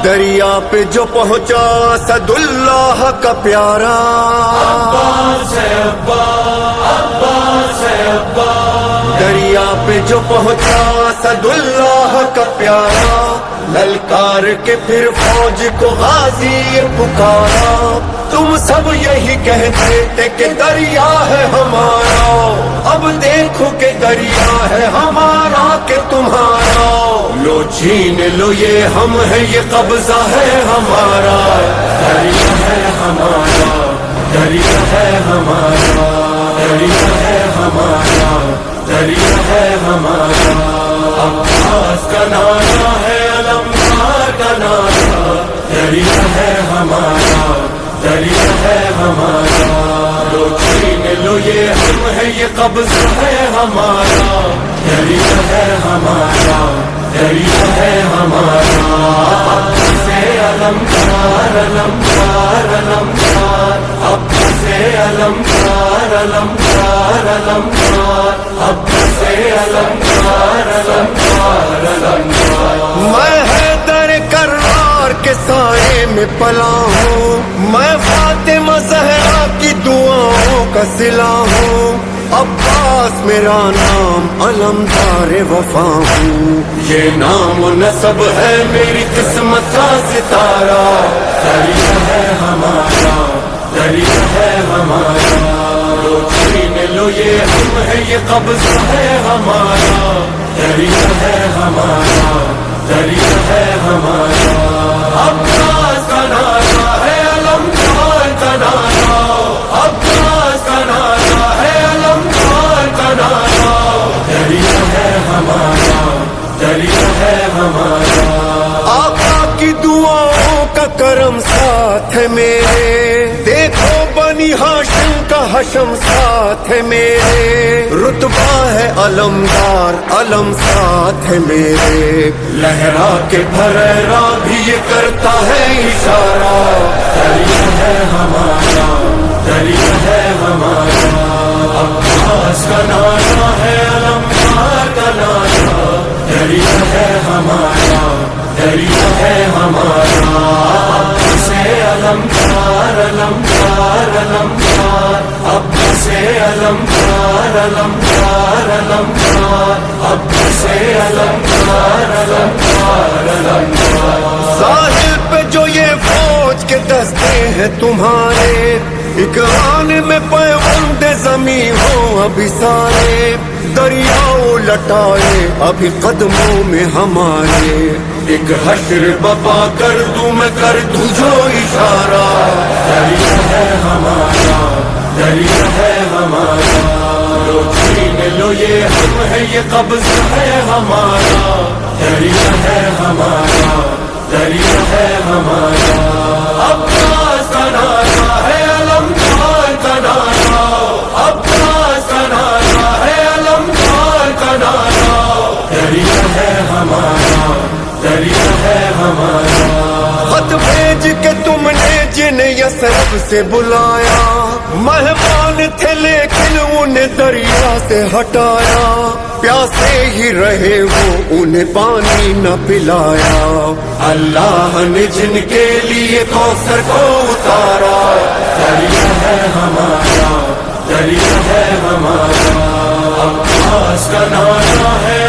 دریا پہ جو پہنچا اسداللہ کا پیارا، عباس ہے عباس ہے عباس، دریا پہ جو پہنچا اسداللہ کا پیارا، للکار کے پھر فوج کو غازی پکارا۔ تم سب یہی کہتے تھے کہ دریا ہے ہمارا، اب دیکھو کہ دریا ہے ہمارا کہ تمہارا، لو چھین لو یہ ہم ہے یہ قبضہ ہے ہمارا، دریا ہے ہمارا، دریا ہے ہمارا، دریا ہے ہمارا، دریا ہے ہمارا۔ عباس کا نعرہ ہے علمدار کا نعرہ، دریا ہے ہمارا، دریا ہے ہمارا، لو چھین لو یہ ہم ہے یہ قبضہ ہے ہمارا، دریا ہے ہمارا، دریا ہے ہمارا۔ عباس علمدار علمدار علمدار، عباس علمدار علمدار علمدار، عباس علمدار علمدار علمدار۔ میں حیدر کرار کے سائے میں پلا ہوں، میں فاطمہ زہرا کی دعاؤں کا صلہ ہوں، عباس میرا نام علمدار وفا ہوں، یہ نام و نسب ہے میری قسمت کا ستارہ، دریا ہے ہمارا، دریا ہے ہمارا، لو چھین لو یہ ہم ہے یہ قبضہ ہے ہمارا، دریا ہے ہمارا، دریا ہے ہمارا۔ عباس کا نعرہ ہے علمدار کا نعرہ، عباس کا نعرہ ہے علمدار کا نعرہ، دریا ہے ہمارا، دریا ہے ہمارا۔ آقا کی دعاؤں کا کرم ساتھ ہے میرے، دیکھو بنی ہاشم کا حشم ساتھ ہے میرے، رتبہ ہے علمدار علم ساتھ ہے میرے، لہرا کے بھریرا بھی یہ کرتا ہے اشارہ، دریا ہے ہمارا، دریا ہے ہمارا۔ عباس کا نعرہ ہے علمدار کا نعرہ، دریا ہے ہمارا، دریا ہے ہمارا۔ عباس علمدار علمدار علمدار، عباس علمدار علمدار علمدار، عباس علمدار علمدار علمدار۔ ساحل پہ جو یہ فوج کے دستے ہیں تمہارے، ایک آن میں پیوند زمین ہو ابھی سارے، دریاؤ لٹائے ابھی قدموں میں ہمارے، ایک حشر بپا کر دوں میں کر دوں جو اشارہ، دریا ہے ہمارا، دریا ہے ہمارا، لو چھین لو یہ ہم ہے یہ قبضہ ہے ہمارا، دریا ہے ہمارا، دریا ہے ہمارا۔ عباس کا نعرہ ہے علمدار کا نعرہ، عباس کا نعرہ ہے علمدار کا نعرہ، دریا ہے ہمارا، دریا ہے ہمارا۔ خط بھیج کے تم نے جنہیں یثرب سے بلایا، مہمان تھے لیکن انہیں دریا سے ہٹایا، پیاسے ہی رہے وہ انہیں پانی نہ پلایا، اللہ نے جن کے لیے کوثر کو اتارا، دریا ہے ہمارا، دریا ہے ہمارا۔ عباس کا نعرہ ہے